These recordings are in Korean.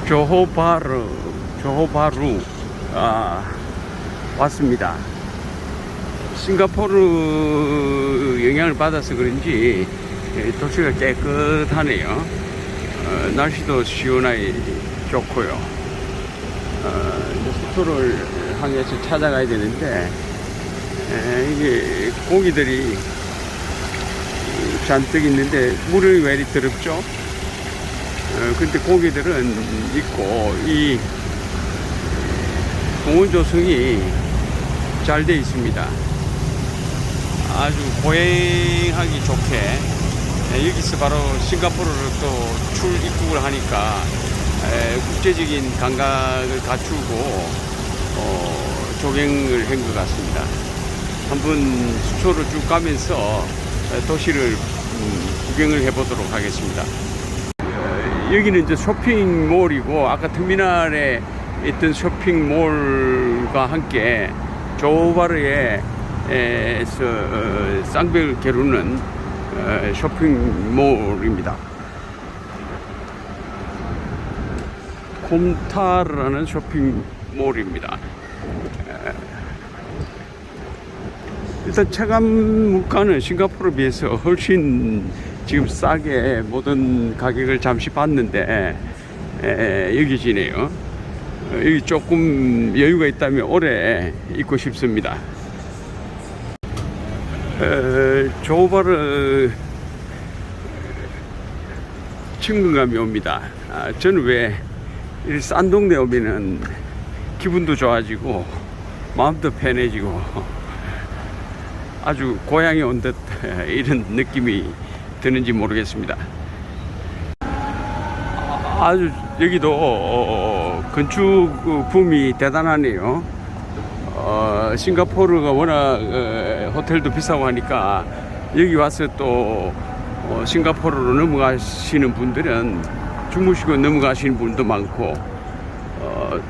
조호바루 왔습니다. 싱가포르 영향을 받아서 그런지 도시가 깨끗하네요. 날씨도 시원하게 좋고요. 숙소를 향해서 찾아가야 되는데 이게 고기들이 잔뜩 있는데 물이 왜 이리 더럽죠? 근데 고기들은 있고 이 공원 조성이 잘 되어 있습니다. 아주 보행하기 좋게 여기서 바로 싱가포르를 또 출입국을 하니까 국제적인 감각을 갖추고 조경을 한 것 같습니다. 한번 수초를 쭉 가면서 도시를 구경을 해보도록 하겠습니다. 여기는 이제 쇼핑몰이고 아까 터미널에 있던 쇼핑몰과 함께 조호바르에서 쌍벽을 겨루는 쇼핑몰입니다. 콤타르라는 쇼핑몰입니다. 일단 체감 물가는 싱가포르에 비해서 훨씬 지금 싸게 모든 가격을 잠시 봤는데 여기지네요. 여기 조금 여유가 있다면 오래 있고 싶습니다. 조호바르 친근감이 옵니다. 저는 왜 이 싼 동네 오면은 기분도 좋아지고 마음도 편해지고 아주 고향에 온 듯 이런 느낌이 드는지 모르겠습니다. 아주 여기도 건축 붐이 대단하네요. 싱가포르가 워낙 호텔도 비싸고 하니까 여기 와서 또 싱가포르로 넘어가시는 분들은 주무시고 넘어가시는 분도 많고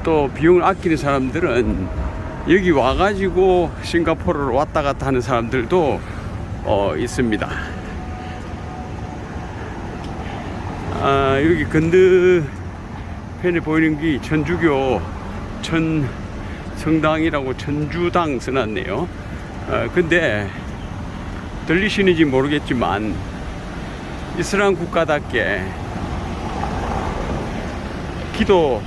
또 비용을 아끼는 사람들은 여기 와가지고 싱가포르로 왔다 갔다 하는 사람들도 있습니다. 여기 건너편에 보이는 게 천주교 성당이라고 천주당 써놨네요. 근데 들리시는지 모르겠지만 이슬람 국가답게 기도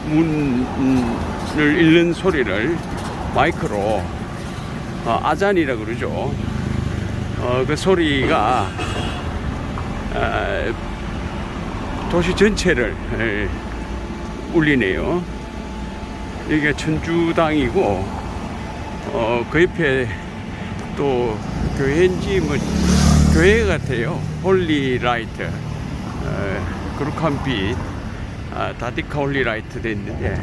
문을 읽는 소리를 마이크로 아잔이라 그러죠. 그 소리가 도시 전체를 울리네요. 여기가 천주당이고 그 옆에 또 교회인지 뭐 교회 같아요. 홀리라이트 그룩한빛 다디카 홀리라이트 돼 있는데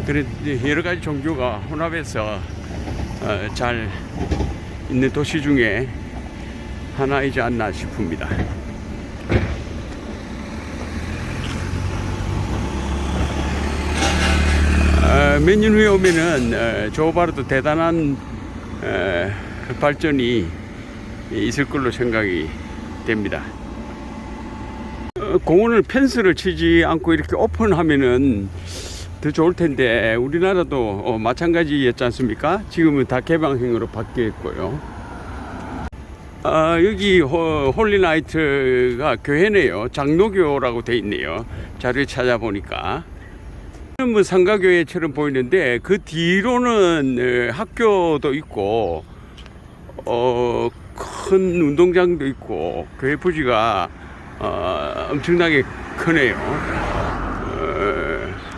그런 여러 가지 종교가 혼합해서 잘 있는 도시 중에 하나이지 않나 싶습니다. 몇 년 후에 오면은 조호바르도 대단한 발전이 있을 걸로 생각이 됩니다. 공원을 펜스를 치지 않고 이렇게 오픈하면은 더 좋을 텐데 우리나라도 마찬가지였지 않습니까? 지금은 다 개방형으로 바뀌어 있고요. 여기 홀리나이트가 교회네요. 장로교라고 돼 있네요. 자료에 찾아보니까 뭐 상가교회처럼 보이는데 그 뒤로는 학교도 있고 큰 운동장도 있고 교회 부지가 엄청나게 크네요.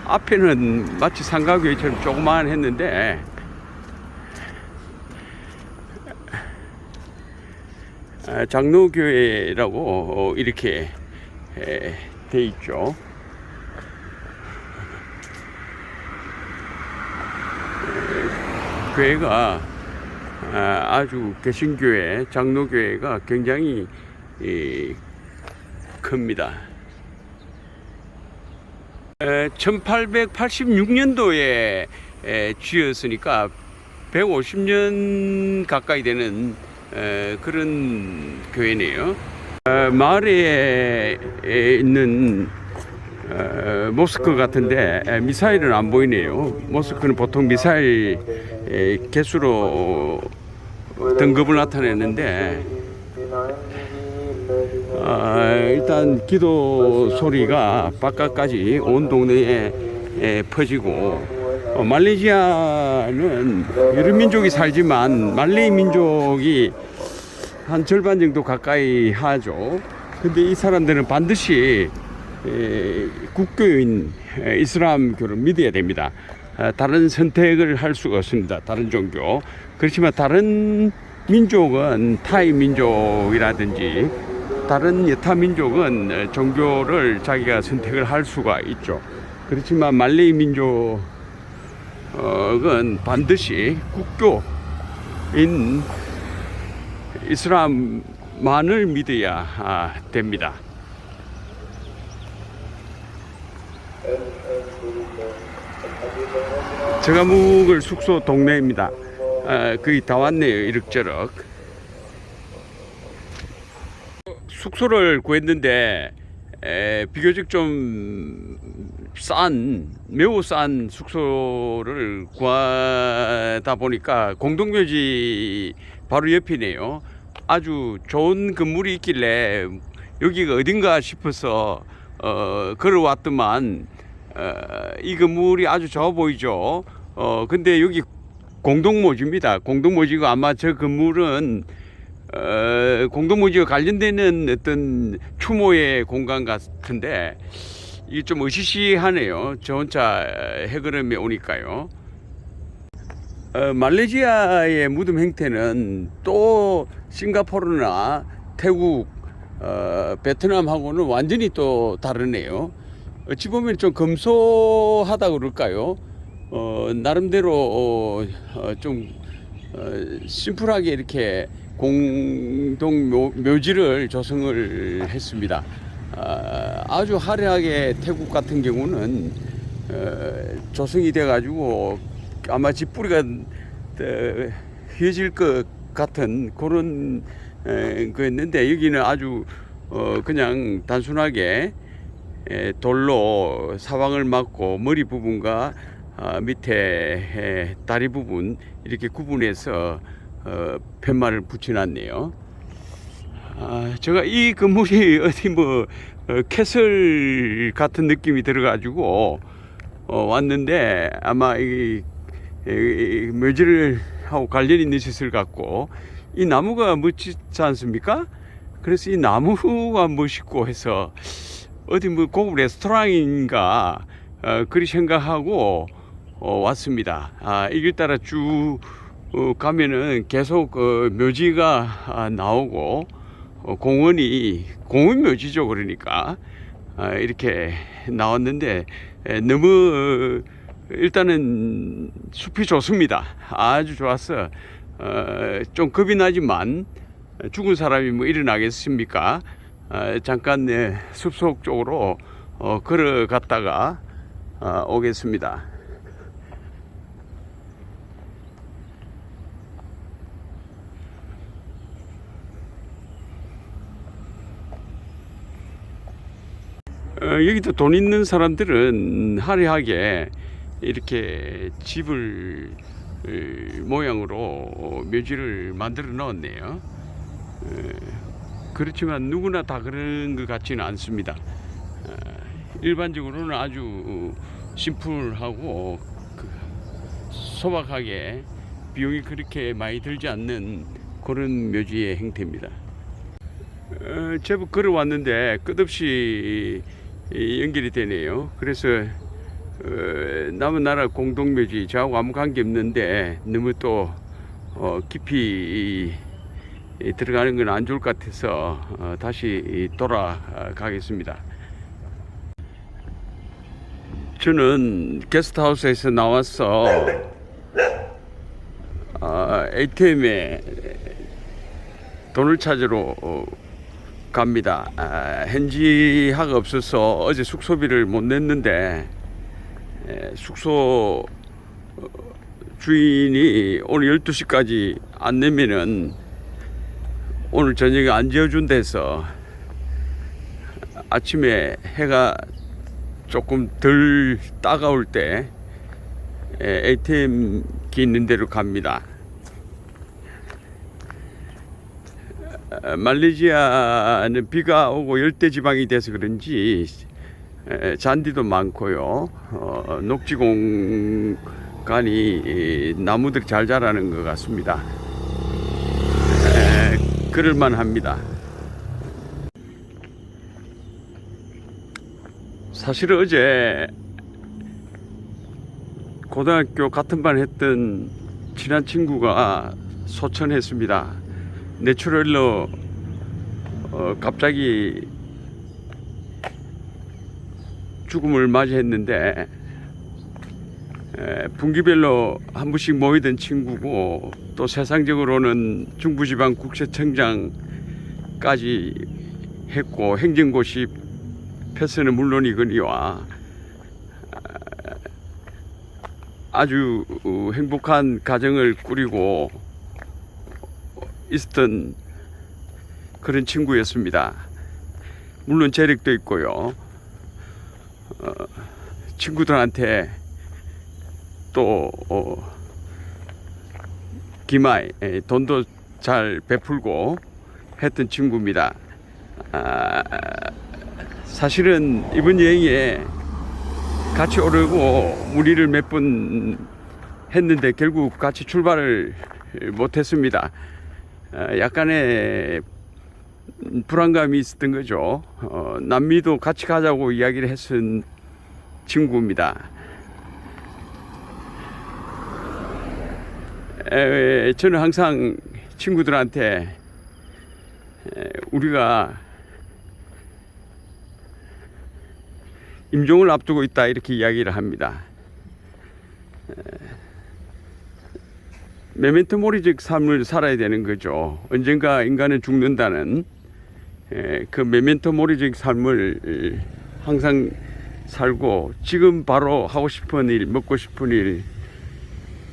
앞에는 마치 상가교회처럼 조그만 했는데 장로교회라고 이렇게 돼 있죠. 교회가 아주 개신교회, 장로교회가 굉장히 큽니다. 1886년도에 지었으니까 150년 가까이 되는 그런 교회네요. 마을에 있는 모스크 같은데 미사일은 안 보이네요. 모스크는 보통 미사일 개수로 등급을 나타내는데 일단 기도 소리가 바깥까지 온 동네에 퍼지고 말레이시아는 여러 민족이 살지만 말레이 민족이 한 절반 정도 가까이 하죠. 근데 이 사람들은 반드시 국교인 이슬람교를 믿어야 됩니다. 다른 선택을 할 수가 없습니다. 다른 종교. 그렇지만 다른 민족은 타이 민족이라든지 다른 여타 민족은 종교를 자기가 선택을 할 수가 있죠. 그렇지만 말레이 민족은 반드시 국교인 이슬람만을 믿어야 됩니다. 제가 묵을 숙소 동네입니다. 거의 다 왔네요. 이럭저럭. 숙소를 구했는데 비교적 좀 매우 싼 숙소를 구하다 보니까 공동묘지 바로 옆이네요. 아주 좋은 건물이 있길래 여기가 어딘가 싶어서 걸어왔더만 이 건물이 아주 좋아 보이죠. 근데 여기 공동묘지입니다. 공동묘지고 아마 저 건물은 공동묘지와 관련되는 어떤 추모의 공간 같은데 이게 좀 으시시하네요. 저 혼자 해걸음에 오니까요. 말레이시아의 무덤 형태는 또 싱가포르나 태국, 베트남하고는 완전히 또 다르네요. 어찌 보면 좀 검소하다 그럴까요? 나름대로 좀 심플하게 이렇게 공동 묘지를 조성을 했습니다. 아주 화려하게 태국 같은 경우는 조성이 돼 가지고 아마 집뿌리가 휘어질 것 같은 그런 거였는데 여기는 아주 그냥 단순하게 돌로 사방을 막고 머리 부분과 밑에 다리 부분 이렇게 구분해서 팻말을 붙여놨네요. 제가 이 건물이 어디 캐슬 같은 느낌이 들어가지고 왔는데 아마 이 묘지를 하고 관련이 있으실 것 같고 이 나무가 멋지지 않습니까? 그래서 이 나무가 멋있고 해서 어디 고급 레스토랑인가 그리 생각하고 왔습니다. 이 길 따라 쭉 가면은 계속 묘지가 나오고 공원 묘지죠. 그러니까 이렇게 나왔는데 너무 일단은 숲이 좋습니다. 아주 좋았어. 좀 겁이 나지만 죽은 사람이 일어나겠습니까? 잠깐 숲속 쪽으로 걸어갔다가 오겠습니다. 여기도 돈 있는 사람들은 화려하게 이렇게 집을 모양으로 묘지를 만들어 넣었네요. 그렇지만 누구나 다 그런 것 같지는 않습니다. 일반적으로는 아주 심플하고 소박하게 비용이 그렇게 많이 들지 않는 그런 묘지의 형태입니다. 제법 걸어왔는데 끝없이 연결이 되네요. 그래서 남은 나라 공동묘지 저하고 아무 관계 없는데 너무 또 깊이 들어가는 건 안 좋을 것 같아서 다시 돌아가겠습니다. 저는 게스트하우스에서 나와서 ATM에 돈을 찾으러 갑니다. 현지화가 없어서 어제 숙소비를 못 냈는데 숙소 주인이 오늘 12시까지 안 내면은 오늘 저녁에 안 지어준다 해서 아침에 해가 조금 덜 따가울 때 ATM기 있는 데로 갑니다. 말레이시아는 비가 오고 열대지방이 돼서 그런지 잔디도 많고요. 녹지공간이 나무들이 잘 자라는 것 같습니다. 그럴만 합니다. 사실 어제 고등학교 같은 반 했던 친한 친구가 소천했습니다. 내추럴로 갑자기 죽음을 맞이했는데 분기별로 한 번씩 모이던 친구고 또 세상적으로는 중부지방국세청장까지 했고 행정고시 패스는 물론이거니와 아주 행복한 가정을 꾸리고 있었던 그런 친구였습니다. 물론 재력도 있고요. 친구들한테 또 기마이 돈도 잘 베풀고 했던 친구입니다. 사실은 이번 여행에 같이 오려고 문의를 몇 번 했는데 결국 같이 출발을 못했습니다. 약간의 불안감이 있었던 거죠. 남미도 같이 가자고 이야기를 했던 친구입니다. 저는 항상 친구들한테 우리가 임종을 앞두고 있다 이렇게 이야기를 합니다. 메멘토 모리적 삶을 살아야 되는 거죠. 언젠가 인간은 죽는다는 그 메멘토 모리적 삶을 항상 살고 지금 바로 하고 싶은 일, 먹고 싶은 일,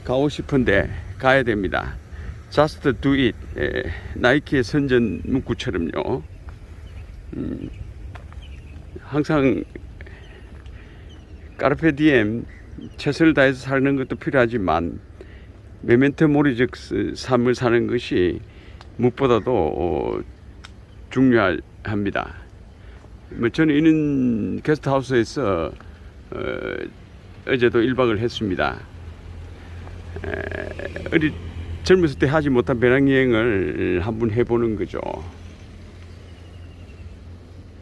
가고 싶은데 가야 됩니다. Just do it. 나이키의 선전 문구처럼요. 항상 까르페 디엠, 최선을 다해서 사는 것도 필요하지만 메멘토 모리적 삶을 사는 것이 무엇보다도 중요합니다. 저는 이는 게스트하우스에서 어제도 1박을 했습니다. 젊었을 때 하지 못한 배낭여행을 한번 해보는 거죠.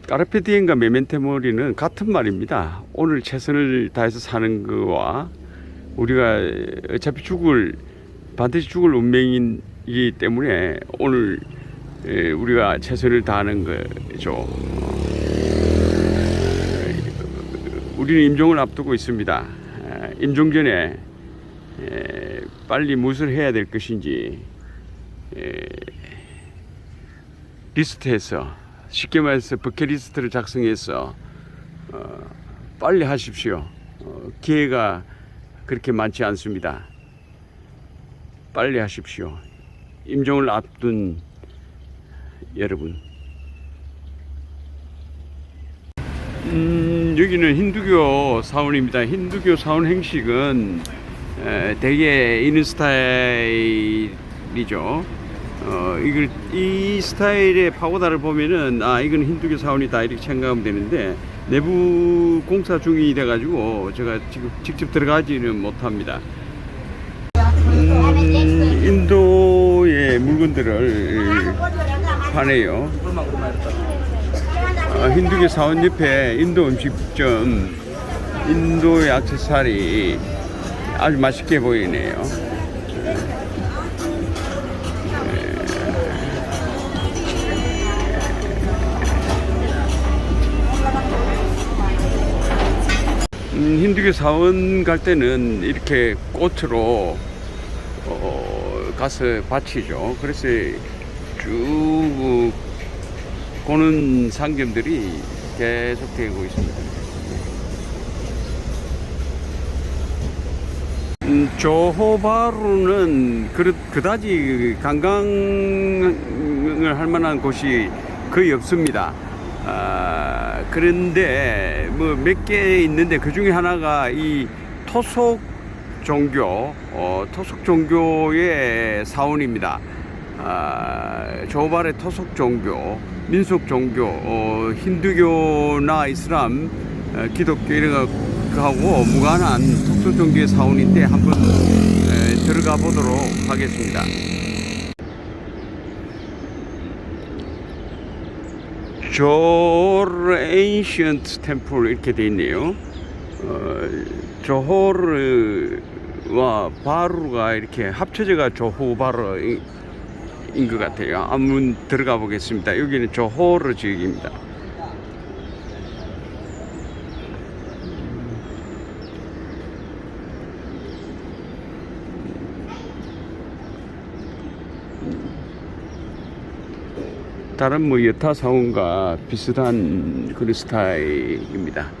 까르페 디엠과 메멘토 모리는 같은 말입니다. 오늘 최선을 다해서 사는 거와 우리가 어차피 반드시 죽을 운명이기 때문에 오늘 우리가 최선을 다하는 거죠. 우리는 임종을 앞두고 있습니다. 임종 전에 빨리 무엇을 해야 될 것인지 리스트해서, 쉽게 말해서 버킷리스트를 작성해서 빨리 하십시오. 기회가 그렇게 많지 않습니다. 빨리 하십시오. 임종을 앞둔 여러분. 여기는 힌두교 사원입니다. 힌두교 사원 행식은 되게 있는 스타일이죠. 이 스타일의 파고다를 보면은 이건 힌두교 사원이다 이렇게 생각하면 되는데 내부 공사 중이 돼가지고 제가 지금 직접 들어가지는 못합니다. 인도의 물건들을 파네요. 힌두교 사원 옆에 인도 음식점, 인도의 액세서리 아주 맛있게 보이네요. 힌두교 사원 갈 때는 이렇게 꽃으로 가서 바치죠. 그래서 쭉 보는 상점들이 계속되고 있습니다. 조호바루는 그다지 관광을 할 만한 곳이 거의 없습니다. 그런데 뭐 몇 개 있는데 그 중에 하나가 이 토속 종교의 사원입니다. 조발의 토속 종교, 민속 종교, 힌두교나 이슬람, 기독교 이런 거하고 무관한 토속 종교의 사원인데 한번 들어가 보도록 하겠습니다. 조호르 에인시언트 템플 이렇게 돼 있네요. 조호르와 바루가 이렇게 합쳐져가 조호바르인 것 같아요. 한번 들어가 보겠습니다. 여기는 조호르 지역입니다. 다른 뭐 여타 사원과 비슷한 그런 스타일입니다.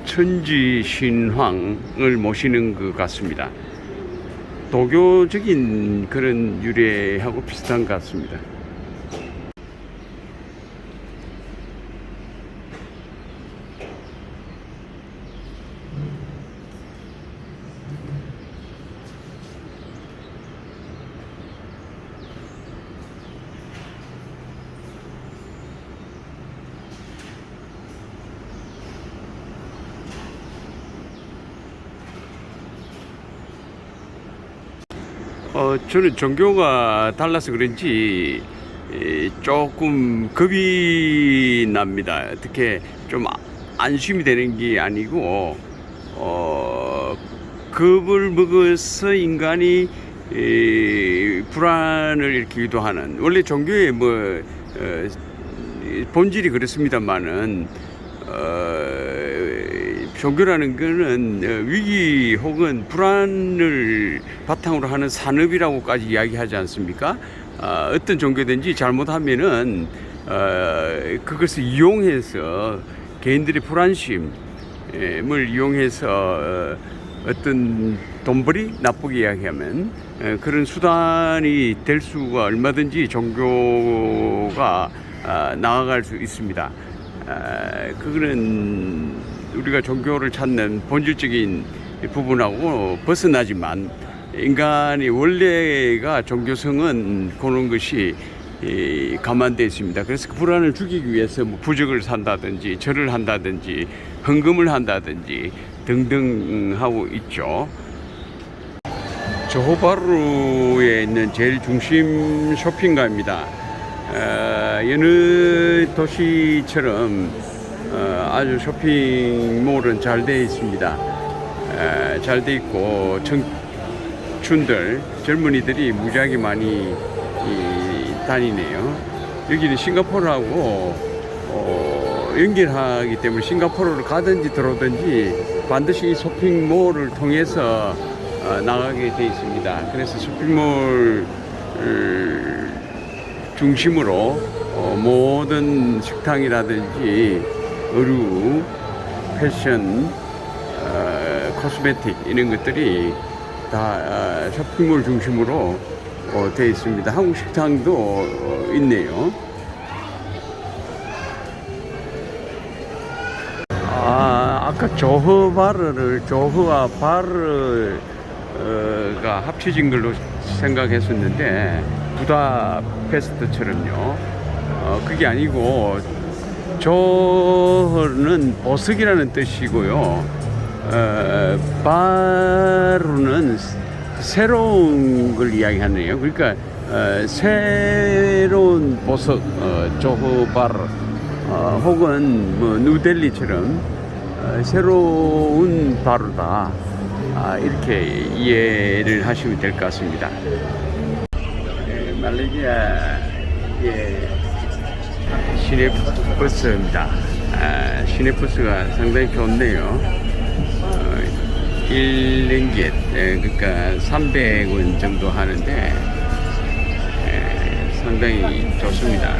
천지 신황을 모시는 것 같습니다. 도교적인 그런 유래하고 비슷한 것 같습니다. 저는 종교가 달라서 그런지 조금 겁이 납니다. 어떻게 좀 안심이 되는 게 아니고 겁을 먹어서 인간이 불안을 이렇게 유도하는, 원래 종교의 뭐 본질이 그렇습니다만은 종교라는 것은 위기 혹은 불안을 바탕으로 하는 산업이라고까지 이야기하지 않습니까? 어떤 종교든지 잘못하면은 그것을 이용해서 개인들의 불안심을 이용해서 어떤 돈벌이, 나쁘게 이야기하면 그런 수단이 될 수가 얼마든지 종교가 나아갈 수 있습니다. 그거는 우리가 종교를 찾는 본질적인 부분하고 벗어나지만, 인간의 원래가 종교성은 그런 것이 감안되어 있습니다. 그래서 그 불안을 죽이기 위해서 뭐 부적을 산다든지 절을 한다든지 헌금을 한다든지 등등 하고 있죠. 조호바루에 있는 제일 중심 쇼핑가입니다. 여느 도시처럼 아주 쇼핑몰은 잘 되어 있습니다. 잘 되어 있고 청춘들, 젊은이들이 무지하게 많이 다니네요. 여기는 싱가포르하고 연결하기 때문에 싱가포르를 가든지 들어오든지 반드시 이 쇼핑몰을 통해서 나가게 되어 있습니다. 그래서 쇼핑몰 중심으로 모든 식당이라든지 의류, 패션, 코스메틱 이런 것들이 다 쇼핑몰 중심으로 되어 있습니다. 한국 식당도 있네요. 아까 조흐와 바르가 합쳐진 걸로 생각했었는데 부다페스트처럼요. 그게 아니고 조흐는 보석이라는 뜻이고요. 바르는 새로운 걸 이야기하네요. 그러니까 새로운 보석, 조흐 바르, 혹은 뭐 누델리처럼 새로운 바르다, 이렇게 이해를 하시면 될 것 같습니다. 말레이시아의 시내버스입니다. 시내버스가 상당히 좋네요. 1링깃, 그러니까 300원 정도 하는데 상당히 좋습니다.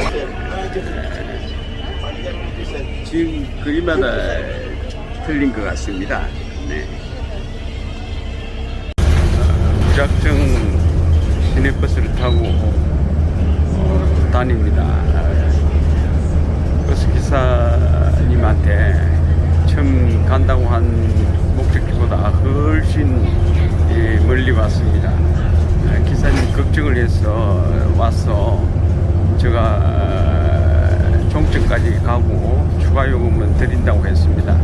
지금 거리마다 틀린 것 같습니다. 네. 무작정 시내버스를 타고 다닙니다. 버스 기사님한테 처음 간다고 한 목적지보다 훨씬 멀리 왔습니다. 기사님 걱정을 해서 와서 제가 종점까지 가고 추가 요금은 드린다고 했습니다.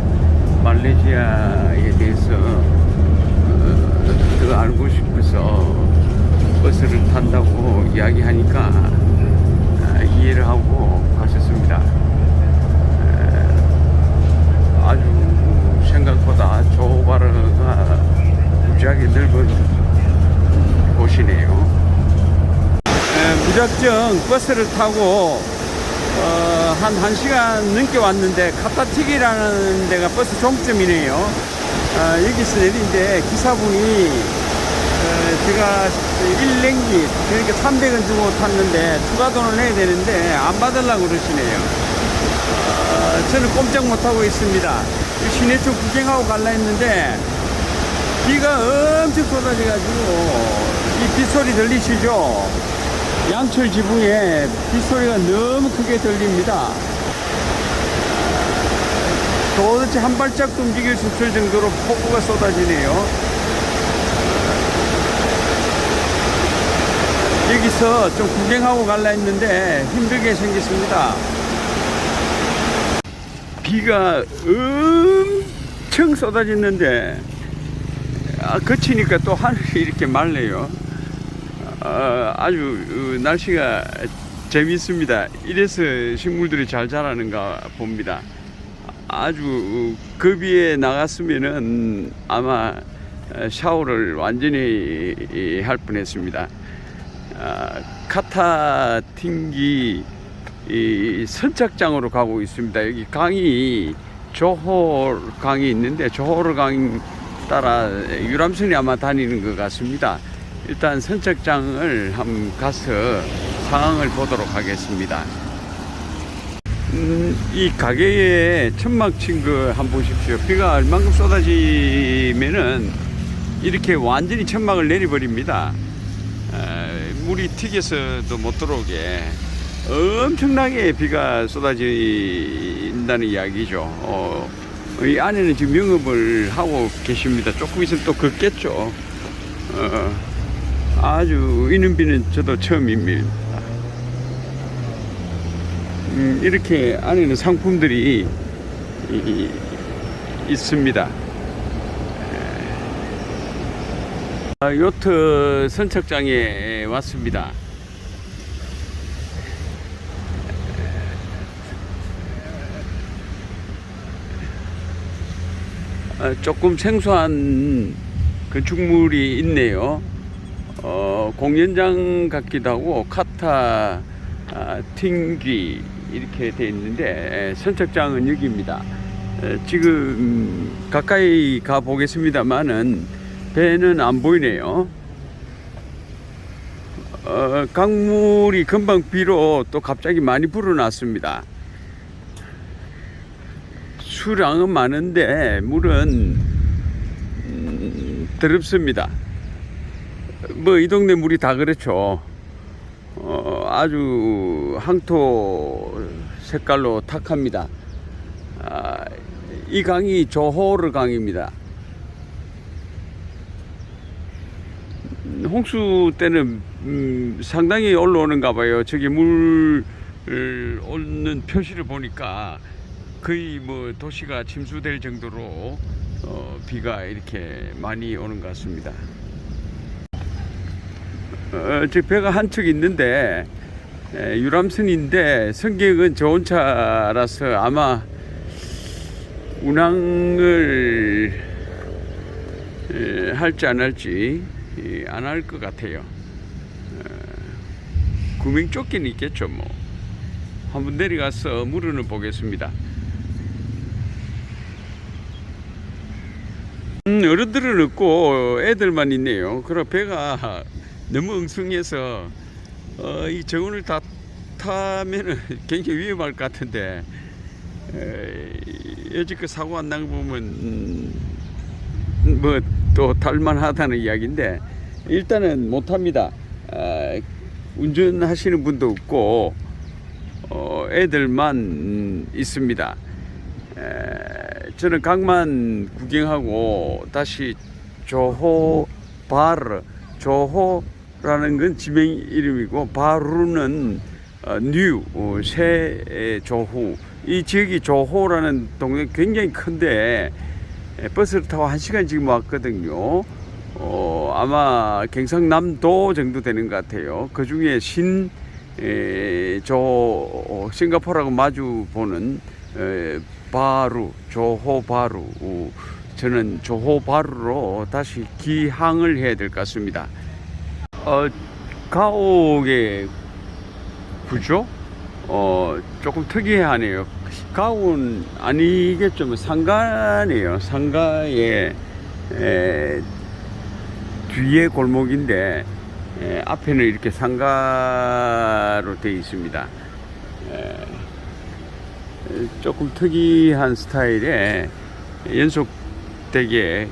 말레이시아에 대해서 더 알고 싶어서 버스를 탄다고 이야기하니까 이해를 하고 가셨습니다. 아주 생각보다 조바르가 무지하게 넓은 곳이네요. 무작정 버스를 타고 한 1시간 넘게 왔는데 카타틱이라는 데가 버스 종점이네요. 여기서 내리는데 기사분이 제가 1랭기 그러니까 300원 주고 탔는데 추가 돈을 내야 되는데 안 받으려고 그러시네요. 저는 꼼짝 못하고 있습니다. 시내 쪽 구경하고 갈라 했는데 비가 엄청 쏟아져가지고 이 빗소리 들리시죠? 양철 지붕에 빗소리가 너무 크게 들립니다. 도대체 한 발짝도 움직일 수 없을 정도로 폭우가 쏟아지네요. 여기서 좀 구경하고 갈라 했는데 힘들게 생겼습니다. 비가 엄청 쏟아졌는데 그치니까 또 하늘이 이렇게 맑네요. 아주 날씨가 재밌습니다. 이래서 식물들이 잘 자라는가 봅니다. 아주 급비에 나갔으면은 아마 샤워를 완전히 할 뻔했습니다. 카타팅기 선착장으로 가고 있습니다. 여기 강이 조홀 강이 있는데 조홀 강 따라 유람선이 아마 다니는 것 같습니다. 일단 선착장을 한번 가서 상황을 보도록 하겠습니다. 이 가게에 천막 친 거 한번 보십시오. 비가 얼만큼 쏟아지면은 이렇게 완전히 천막을 내려버립니다. 물이 튀겨서도 못 들어오게 엄청나게 비가 쏟아진다는 이야기죠. 이 안에는 지금 영업을 하고 계십니다. 조금 있으면 또 걷겠죠. 아주 이런 비는 저도 처음입니다. 이렇게 안에는 상품들이 있습니다. 요트 선착장에 왔습니다. 조금 생소한 건축물이 있네요. 공연장 같기도 하고 카타 팅기 이렇게 되어 있는데 선착장은 여기입니다. 지금 가까이 가 보겠습니다만은 배는 안 보이네요. 강물이 금방 비로 또 갑자기 많이 불어났습니다. 수량은 많은데 물은 더럽습니다. 뭐 이 동네 물이 다 그렇죠. 아주 항토 색깔로 탁합니다. 이 강이 조호르 강입니다. 홍수 때는 상당히 올라오는가 봐요. 저기 물 오는 표시를 보니까 거의 뭐 도시가 침수될 정도로 비가 이렇게 많이 오는 것 같습니다. 저 배가 한 척 있는데 유람선인데 성격은 좋은 차라서 아마 운항을 할지 안 할지 안 할 것 같아요. 구명조끼는 있겠죠. 뭐 한번 내려가서 물어는 보겠습니다. 어른들은 없고 애들만 있네요. 그럼 배가 너무 엉성해서 이 정원을 다 타면은 굉장히 위험할 것 같은데 여지껏 사고 안 난 거 보면 뭐 또 탈만하다는 이야기인데 일단은 못합니다. 운전하시는 분도 없고 애들만 있습니다. 저는 강만 구경하고 다시 조호바르, 조호라는 건 지명 이름이고 바루는 뉴, 새 조호. 이 지역이 조호라는 동네 굉장히 큰데 버스를 타고 1시간 지금 왔거든요. 아마 경상남도 정도 되는 것 같아요. 그 중에 싱가포르하고 마주 보는 바루, 조호바루. 저는 조호바루로 다시 기항을 해야 될 것 같습니다. 가옥의 구조? 조금 특이하네요. 가옥은 아니겠죠. 상가네요. 상가의 뒤에 골목인데 앞에는 이렇게 상가로 되어 있습니다. 조금 특이한 스타일의 연속되게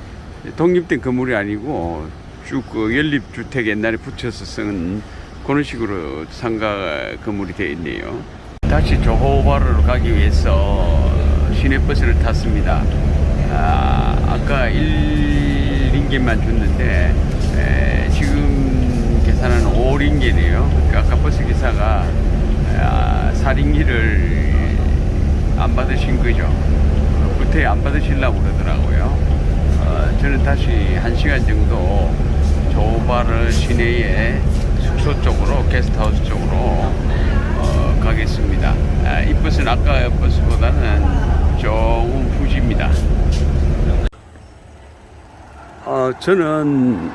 독립된 건물이 아니고 쭉 그 연립주택 옛날에 붙여서 쓴 그런 식으로 상가 건물이 되어 있네요. 다시 조호바르로 가기 위해서 시내버스를 탔습니다. 아까 1링깃만 줬는데 지금 계산은 5링깃이네요. 그러니까 아까 버스 기사가 4링깃을 안 받으신 거죠. 구태 안 받으시려고 그러더라고요. 저는 다시 1시간 정도 조호바르 시내의 숙소 쪽으로, 게스트하우스 쪽으로 가겠습니다. 이 버스는 아까 버스보다는 조금 후지입니다. 저는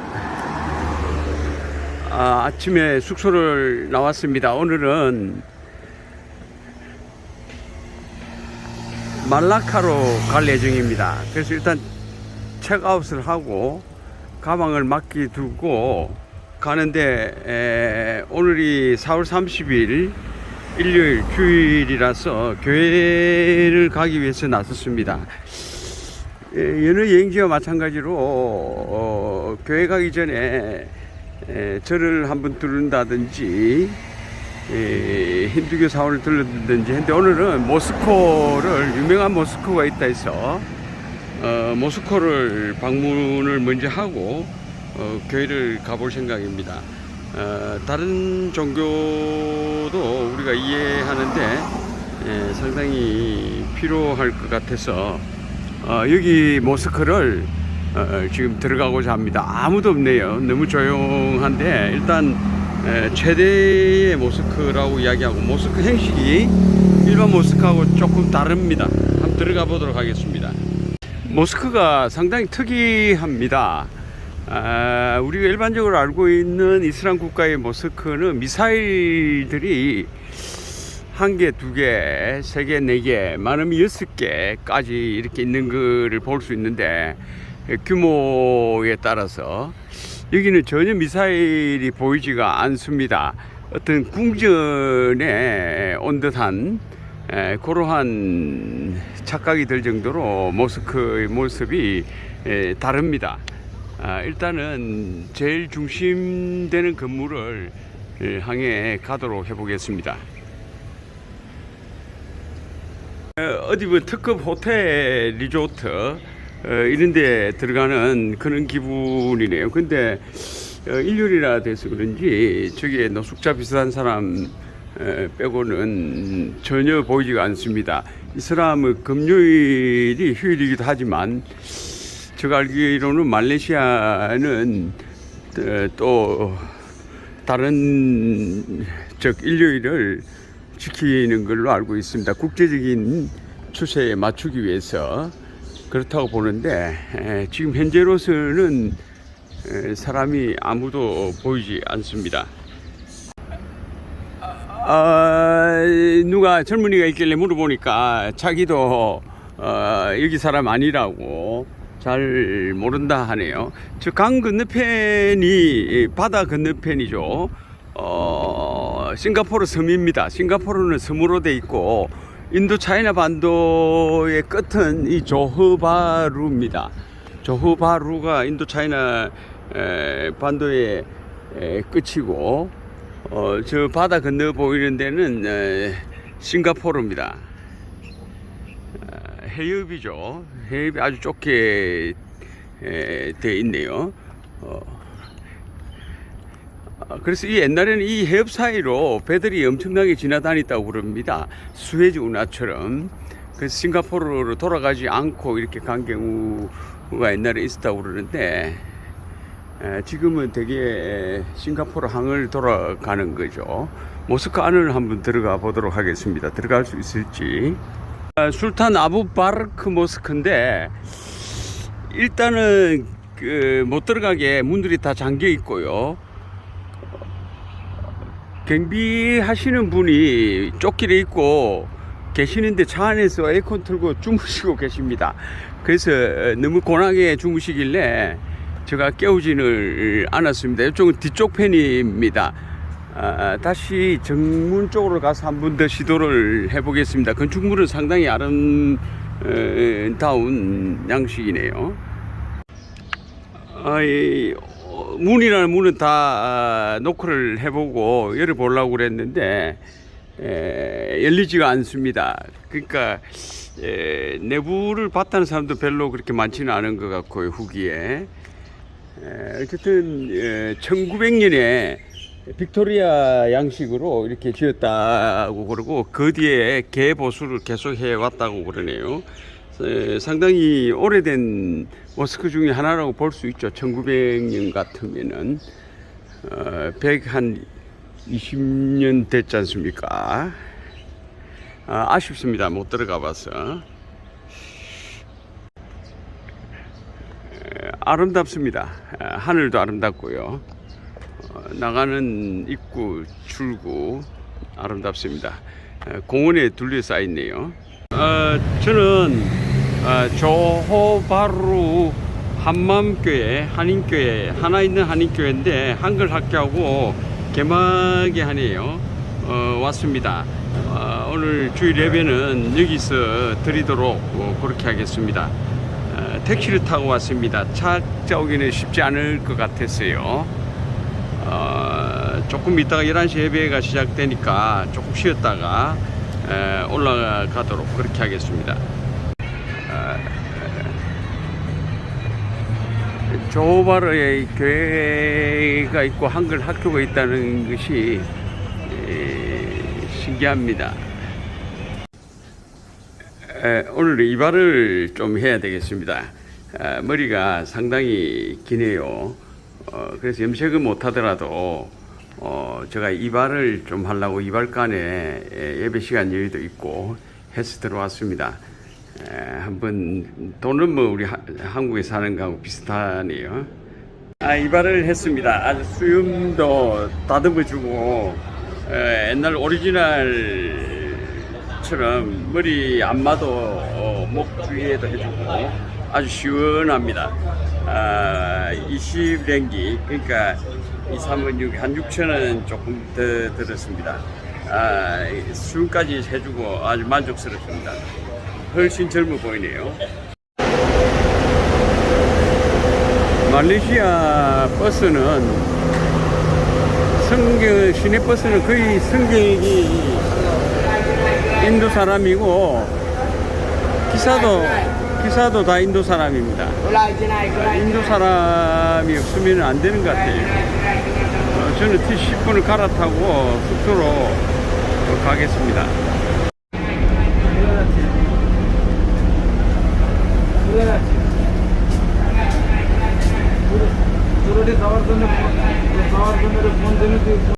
아침에 숙소를 나왔습니다. 오늘은 말라카로 갈 예정입니다. 그래서 일단 체크아웃을 하고 가방을 맡겨두고 가는데 오늘이 4월 30일 일요일 주일이라서 교회를 가기 위해서 나섰습니다. 여느 여행지와 마찬가지로 교회 가기 전에 절을 한번 들른다든지 힌두교 사원을 들른다든지 했는데 오늘은 모스코를, 유명한 모스코가 있다 해서 모스코를 방문을 먼저 하고 교회를 가볼 생각입니다. 다른 종교도 우리가 이해하는데 상당히 필요할 것 같아서 여기 모스크를 지금 들어가고자 합니다. 아무도 없네요. 너무 조용한데 일단 최대의 모스크라고 이야기하고, 모스크 형식이 일반 모스크하고 조금 다릅니다. 한번 들어가 보도록 하겠습니다. 모스크가 상당히 특이합니다. 우리가 일반적으로 알고 있는 이슬람 국가의 모스크는 미사일들이 1개, 2개, 3개, 4개, 많으면 6개까지 이렇게 있는 것을 볼 수 있는데, 규모에 따라서 여기는 전혀 미사일이 보이지가 않습니다. 어떤 궁전에 온 듯한 그러한 착각이 들 정도로 모스크의 모습이 다릅니다. 일단은 제일 중심되는 건물을 향해 가도록 해보겠습니다. 어디 뭐 특급 호텔, 리조트 이런 데 들어가는 그런 기분이네요. 근데 일요일이라 돼서 그런지 저기에 노숙자 비슷한 사람 빼고는 전혀 보이지가 않습니다. 이슬람의 금요일이 휴일이기도 하지만 제가 알기로는 말레이시아는 또 다른 일요일을 지키는 걸로 알고 있습니다. 국제적인 추세에 맞추기 위해서 그렇다고 보는데 지금 현재로서는 사람이 아무도 보이지 않습니다. 누가 젊은이가 있길래 물어보니까 자기도 여기 사람 아니라고 잘 모른다 하네요. 저 강 건너편이 바다 건너편이죠. 싱가포르 섬입니다. 싱가포르는 섬으로 돼 있고 인도 차이나 반도의 끝은 이 조호바루입니다. 조호바루가 인도 차이나 반도의 끝이고, 저 바다 건너 보이는 데는 싱가포르입니다. 해협이죠. 해협이 아주 좁게 돼 있네요. 그래서 이 옛날에는 이 해협 사이로 배들이 엄청나게 지나다녔다고 그럽니다. 수에즈 운하처럼. 그래서 싱가포르로 돌아가지 않고 이렇게 간 경우가 옛날에 있었다고 그러는데, 지금은 되게 싱가포르 항을 돌아가는 거죠. 모스크 안을 한번 들어가 보도록 하겠습니다. 들어갈 수 있을지. 술탄 아부 바르크 모스크인데, 일단은 못 들어가게 문들이 다 잠겨 있고요. 경비하시는 분이 쫓길에 있고 계시는데 차 안에서 에어컨 틀고 주무시고 계십니다. 그래서 너무 고나게 주무시길래 제가 깨우지는 않았습니다. 이쪽은 뒤쪽 편입니다. 다시 정문 쪽으로 가서 한 번 더 시도를 해보겠습니다. 건축물은 상당히 아름다운 양식이네요. 문이라는 문은 다 노크를 해보고 열어보려고 그랬는데 열리지가 않습니다. 그러니까 내부를 봤다는 사람도 별로 그렇게 많지는 않은 것 같고요. 후기에 어쨌든 1900년에 빅토리아 양식으로 이렇게 지었다고 그러고, 그 뒤에 개보수를 계속 해왔다고 그러네요. 상당히 오래된 모스크 중에 하나라고 볼 수 있죠. 1900년 같으면은 120년 됐지 않습니까? 아쉽습니다. 못 들어가 봐서. 아름답습니다. 하늘도 아름답고요. 나가는 입구, 출구 아름답습니다. 공원에 둘러싸여 있네요. 저는 조호바루 한맘교회, 한인교회, 하나 있는 한인교회인데 한글 학교하고 개막에 하네요. 왔습니다. 오늘 주일 예배는 여기서 드리도록 그렇게 하겠습니다. 택시를 타고 왔습니다. 찾아 오기는 쉽지 않을 것 같았어요. 조금 있다가 11시 예배가 시작되니까 조금 쉬었다가 올라가도록 그렇게 하겠습니다. 조호바르에 교회가 있고 한글 학교가 있다는 것이 신기합니다. 오늘 이발을 좀 해야 되겠습니다. 머리가 상당히 기네요. 그래서 염색은 못하더라도 제가 이발을 좀 하려고 이발관에 예배 시간 여유도 있고 해서 들어왔습니다. 한번 돈은 뭐 우리 한국에 사는 거하고 비슷하네요. 이발을 했습니다. 아주 수염도 다듬어 주고 옛날 오리지널처럼 머리 안마도 목 주위에도 해주고 아주 시원합니다. 20랭기, 그러니까 2, 3은 6, 한 6,000원 조금 더 들었습니다. 수영까지 해주고 아주 만족스럽습니다. 훨씬 젊어 보이네요. 말레이시아 버스는 시내 버스는 거의 승객이 인도 사람이고 기사도 다 인도 사람입니다. 인도 사람이 없으면 안 되는 것 같아요. 저는 T10분을 갈아타고 숙소로 가겠습니다.